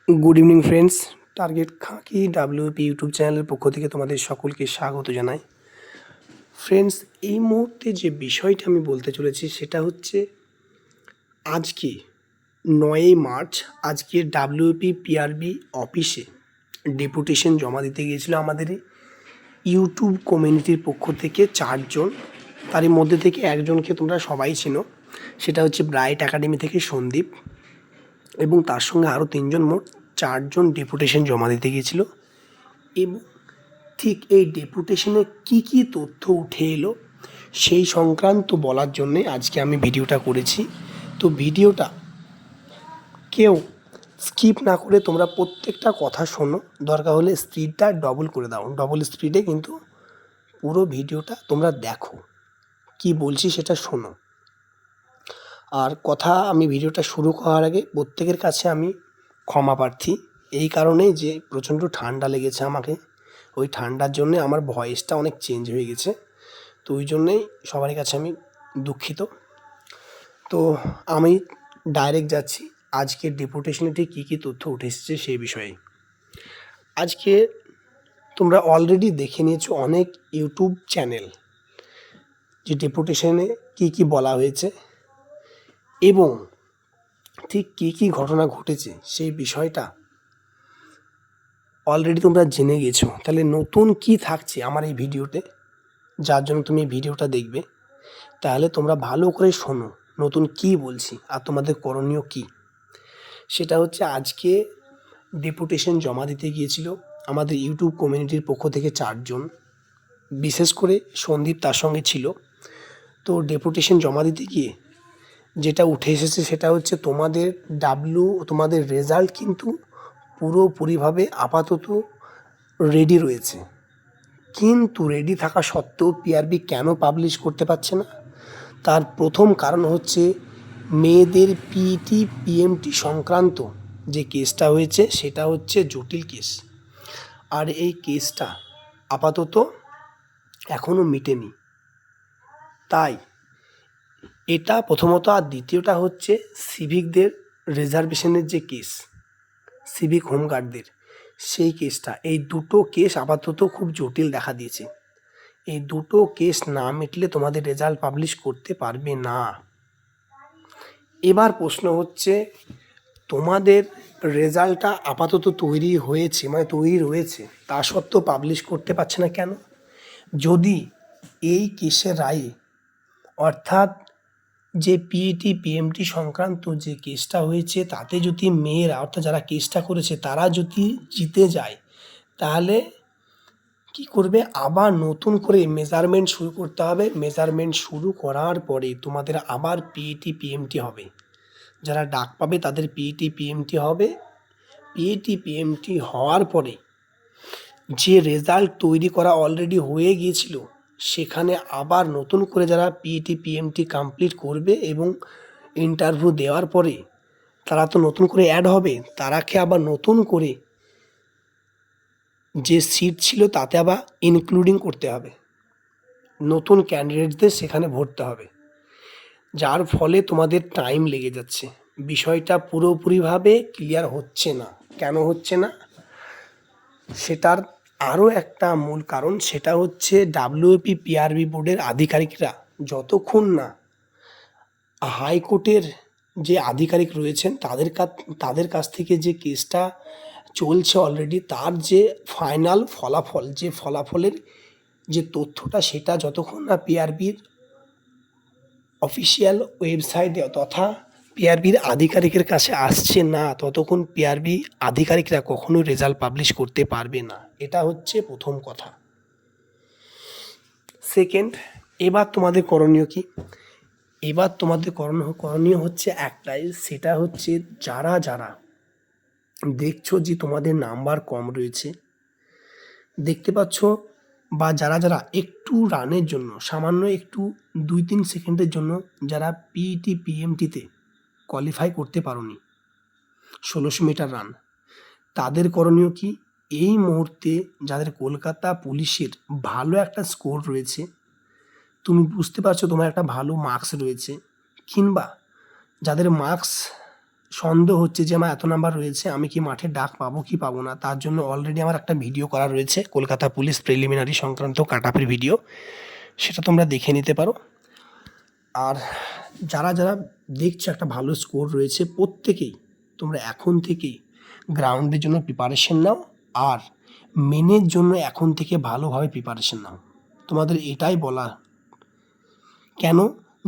Good evening friends, target khaki WP YouTube চ্যানেলের পক্ষ থেকে তোমাদের সকলকে স্বাগত জানাই। ফ্রেন্ডস, এই মুহূর্তে যে বিষয়টা আমি বলতে চলেছি সেটা হচ্ছে আজকে 9ই মার্চ আজকে ডাব্লিউপি পিআরবি অফিসে ডেপুটেশন জমা দিতে গিয়েছিল আমাদের ইউটিউব কমিউনিটির পক্ষ থেকে 4 জন। তারই মধ্যে থেকে একজনকে তোমরা সবাই চেনো, সেটা হচ্ছে ব্রাইট একাডেমি থেকে সন্দীপ, এবং তার সঙ্গে আরও 3জন, মোট 4জন ডেপুটেশন জমা দিতে গিয়েছিল। এবং ঠিক এই ডেপুটেশনে কি কি তথ্য উঠে এলো সেই সংক্রান্ত বলার জন্যে আজকে আমি ভিডিওটা করেছি। তো ভিডিওটা কেউ স্কিপ না করে তোমরা প্রত্যেকটা কথা শোনো, দরকার হলে স্পিডটা ডবল করে দাও, ডবল স্পিডে কিন্তু পুরো ভিডিওটা তোমরা দেখো, কি বলছি সেটা শোনো। আর কথা, আমি ভিডিওটা শুরু করার আগে প্রত্যেকের কাছে আমি ক্ষমা প্রার্থী, এই কারণেই যে প্রচণ্ড ঠান্ডা লেগেছে আমাকে। ওই ঠান্ডার জন্যে আমার ভয়েসটা অনেক চেঞ্জ হয়ে গেছে, তো ওই জন্যেই সবার কাছে আমি দুঃখিত। তো আমি ডাইরেক্ট যাচ্ছি আজকের ডেপুটেশনে ঠিক কী কী তথ্য উঠে এসেছে সেই বিষয়ে। আজকে তোমরা অলরেডি দেখে নিয়েছো অনেক ইউটিউব চ্যানেল যে ডেপুটেশনে কী কী বলা হয়েছে এবং ঠিক কী কী ঘটনা ঘটেছে সেই বিষয়টা অলরেডি তোমরা জেনে গেছো। তাহলে নতুন কি থাকছে আমার এই ভিডিওতে, যার জন্য তুমি এই ভিডিওটা দেখবে, তাহলে তোমরা ভালো করে শোনো নতুন কি বলছি আর তোমাদের করণীয় কি। সেটা হচ্ছে আজকে ডেপুটেশন জমা দিতে গিয়েছিল আমাদের ইউটিউব কমিউনিটির পক্ষ থেকে 4জন, বিশেষ করে সন্দীপ তার সঙ্গে ছিল। তো ডেপুটেশন জমা দিতে গিয়ে যেটা উঠে এসেছে সেটা হচ্ছে তোমাদের রেজাল্ট কিন্তু পুরোপুরিভাবে আপাতত রেডি রয়েছে, কিন্তু রেডি থাকা সত্ত্বেও পিআরবি কেন পাবলিশ করতে পারছে না? তার প্রথম কারণ হচ্ছে মেয়েদের পিইটি পিএমটি সংক্রান্ত যে কেসটা হয়েছে সেটা হচ্ছে জটিল কেস, আর এই কেসটা আপাতত এখনও মিটেনি। তাই এটা প্রথমত, আর দ্বিতীয়টা হচ্ছে সিভিকদের রিজার্ভেশনের যে কেস, সিভিক হোমগার্ডদের সেই কেসটা, এই দুটো কেস আপাতত খুব জটিল দেখা দিয়েছে। এই দুটো কেস না মিটলে তোমাদের রেজাল্ট পাবলিশ করতে পারবে না। এবার প্রশ্ন হচ্ছে, তোমাদের রেজাল্টটা আপাতত তৈরি হয়েছে, মানে তৈরি রয়েছে, তা সত্ত্বেও পাবলিশ করতে পারছে না কেন? যদি এই কেসের রায়ে, অর্থাৎ যে পিইটি পিএমটি সংক্রান্ত যে কেসটা হয়েছে তাতে যদি মেয়েরা, অর্থাৎ যারা কেসটা করেছে তারা যদি জিতে যায়, তাহলে কি করবে? আবার নতুন করে মেজারমেন্ট শুরু করতে হবে। মেজারমেন্ট শুরু করার পরে তোমাদের আবার পিইটি পিএমটি হবে, যারা ডাক পাবে তাদের পিইটি পিএমটি হবে। পিইটি পিএমটি হওয়ার পরে যে রেজাল্ট তৈরি করা অলরেডি হয়ে গিয়েছিল সেখানে আবার নতুন করে যারা পিইটি পিএমটি কমপ্লিট করবে এবং ইন্টারভিউ দেওয়ার পরে তারা তো নতুন করে অ্যাড হবে, তারাকে আবার নতুন করে যে সিট ছিল তাতে আবার ইনক্লুডিং করতে হবে, নতুন ক্যান্ডিডেটদের সেখানে ভরতে হবে, যার ফলে তোমাদের টাইম লেগে যাচ্ছে। বিষয়টা পুরোপুরিভাবে ক্লিয়ার হচ্ছে না। কেন হচ্ছে না সেটার আরও একটা মূল কারণ, সেটা হচ্ছে ডাব্লিউপি পিআরবি বোর্ডের আধিকারিকরা যতক্ষণ না হাইকোর্টের যে আধিকারিক রয়েছেন তাদের কাছ থেকে যে কেসটা চলছে অলরেডি, তার যে ফাইনাল ফলাফল, যে ফলাফলের যে তথ্যটা, সেটা যতক্ষণ না পিআরবির অফিসিয়াল ওয়েবসাইটে তথা পিআরবির আধিকারিকের কাছে আসছে না, ততক্ষণ পিআরবি আধিকারিকরা কখনোই রেজাল্ট পাবলিশ করতে পারবে না। এটা হচ্ছে প্রথম কথা। সেকেন্ড, এবার তোমাদের করণীয় কি? এবার তোমাদের করণীয় হচ্ছে একটাই, সেটা হচ্ছে যারা যারা দেখছো যে তোমাদের নাম্বার কম রয়েছে, দেখতে পাচ্ছ, বা যারা যারা একটু রানের জন্য, সামান্য একটু 2-3 সেকেন্ডের জন্য যারা পিইটি পিএমটিতে কোয়ালিফাই করতে পারোনি 1600 মিটার রান, তাদের করণীয় কি? এই মুহূর্তে যাদের কলকাতা পুলিশের ভালো একটা স্কোর রয়েছে, তুমি বুঝতে পারছো তোমার একটা ভালো মার্কস রয়েছে, কিংবা যাদের মার্কস সন্দেহ হচ্ছে যে আমার এত নাম্বার রয়েছে, আমি কি মাঠে ডাক পাবো কি পাবো না, তার জন্য অলরেডি আমার একটা ভিডিও করা রয়েছে কলকাতা পুলিশ প্রিলিমিনারি সংক্রান্ত কাট অফের ভিডিও, সেটা তোমরা দেখে নিতে পারো। আর যারা যারা দেখছো একটা ভালো স্কোর রয়েছে, প্রত্যেকেই তোমরা এখন থেকেই গ্রাউন্ডের জন্য প্রিপারেশন নাও, আর মেনের জন্য এখন থেকে ভালোভাবে প্রিপারেশন নাও। তোমাদের এটাই বলা, কেন,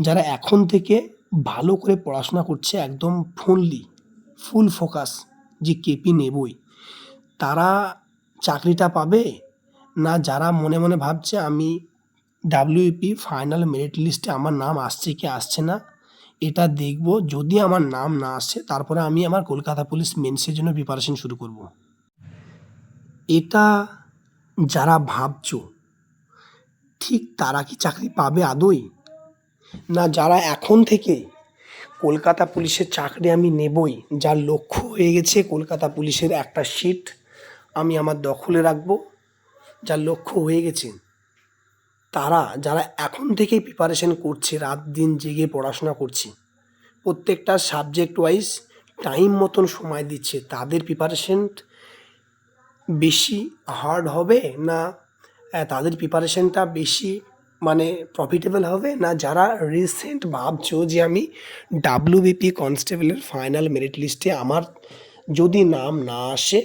যারা এখন থেকে ভালো করে পড়াশোনা করছে একদম ফুল ফোকাস যে কেপি নেবই, তারা চাকরিটা পাবে, না যারা মনে মনে ভাবছে আমি ডাব্লিউপি ফাইনাল মেরিট লিস্টে আমার নাম আসছে কি আসছে না এটা দেখব, যদি আমার নাম না আসে তারপরে আমি আমার কলকাতা পুলিশ মেন্সের জন্য প্রিপারেশন শুরু করব। এটা যারা ভাবছো ঠিক তারা কি চাকরি পাবে আদৌ, না যারা এখন থেকে কলকাতা পুলিশের চাকরি আমি নেবই, যার লক্ষ্য হয়ে গেছে কলকাতা পুলিশের একটা সিট আমি আমার দখলে রাখবো, যার লক্ষ্য হয়ে গেছে, তারা যারা এখন থেকেই প্রিপারেশন করছে, রাত দিন জেগে পড়াশোনা করছে, প্রত্যেকটা সাবজেক্ট ওয়াইজ টাইম মতন সময় দিচ্ছে, তাদের প্রিপারেশন বেশি হার্ড হবে, না তাদের প্রিপারেশনটা বেশি মানে প্রফিটেবল হবে, না যারা রিসেন্ট ভাবছো যে আমি ডাব্লিউবিপি কনস্টেবলের ফাইনাল মেরিট লিস্টে আমার যদি নাম না আসে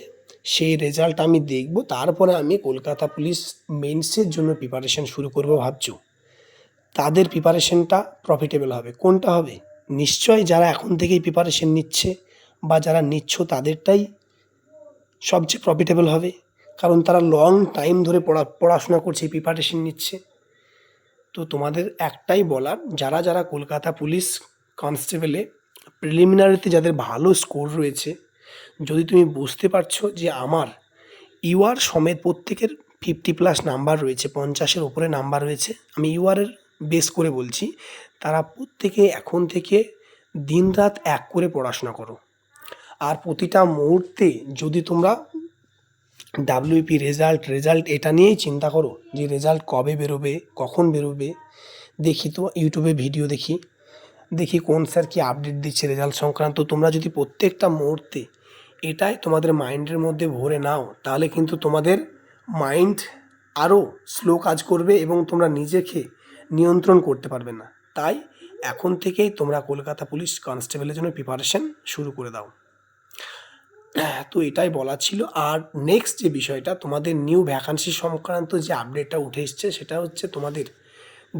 সেই রেজাল্ট আমি দেখব, তারপরে আমি কলকাতা পুলিশ মেন্সের জন্য প্রিপারেশন শুরু করব ভাবছো, তাদের প্রিপারেশনটা প্রফিটেবল হবে? কোনটা হবে? নিশ্চয়ই যারা এখন থেকেই প্রিপারেশন নিচ্ছে বা যারা নিচ্ছ তাদেরটাই সবচেয়ে প্রফিটেবল হবে, কারণ তারা লং টাইম ধরে পড়াশোনা করছে, প্রিপারেশন নিচ্ছে। তো তোমাদের একটাই বলার, যারা যারা কলকাতা পুলিশ কনস্টেবলে প্রিলিমিনারিতে যাদের ভালো স্কোর রয়েছে, যদি তুমি বুঝতে পারছো যে আমার ইউআর সমেত প্রত্যেকের 50+ নাম্বার রয়েছে, 50-এর ওপরে নাম্বার রয়েছে, আমি ইউআরের বেস করে বলছি, তারা প্রত্যেকে এখন থেকে দিনরাত এক করে পড়াশোনা করো। আর প্রতিটা মুহূর্তে যদি তোমরা ডাব্লিউপি রেজাল্ট এটা নিয়েই চিন্তা করো যে রেজাল্ট কবে বেরোবে, কখন বেরোবে, দেখি তো ইউটিউবে ভিডিও দেখি কোন স্যার কি আপডেট দিচ্ছে রেজাল্ট সংক্রান্ত, তোমরা যদি প্রত্যেকটা মুহূর্তে এটাই তোমাদের মাইন্ডের মধ্যে ভরে নাও, তাহলে কিন্তু তোমাদের মাইন্ড আরও স্লো কাজ করবে এবং তোমরা নিজেকে নিয়ন্ত্রণ করতে পারবে না। তাই এখন থেকেই তোমরা কলকাতা পুলিশ কনস্টেবলের জন্য প্রিপারেশন শুরু করে দাও। তো এটাই বলা ছিল। আর নেক্সট যে বিষয়টা, তোমাদের নিউ ভ্যাকান্সি সংক্রান্ত যে আপডেটটা উঠে এসছে, সেটা হচ্ছে তোমাদের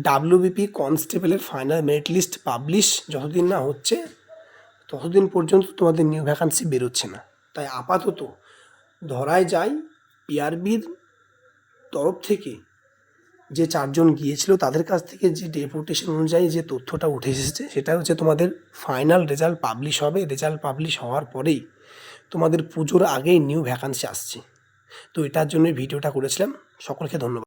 ডাব্লিউবিপি কনস্টেবলের ফাইনাল মেরিট লিস্ট পাবলিশ যতদিন না হচ্ছে ততদিন পর্যন্ত তোমাদের নিউ ভ্যাকান্সি বেরোচ্ছে না। তাই আপাতত ধরায় যায় পিআরবির তরফ থেকে যে 4 জন গিয়েছিল তাদের কাছ থেকে যে ডেপুটেশন অনুযায়ী যে তথ্যটা উঠে এসেছে, সেটা হচ্ছে তোমাদের ফাইনাল রেজাল্ট পাবলিশ হবে, রেজাল্ট পাবলিশ হওয়ার পরেই তোমাদের পুজোর আগেই নিউ ভ্যাকান্সি আসছে। তো এটার জন্যই ভিডিওটা করেছিলাম। সকলকে ধন্যবাদ।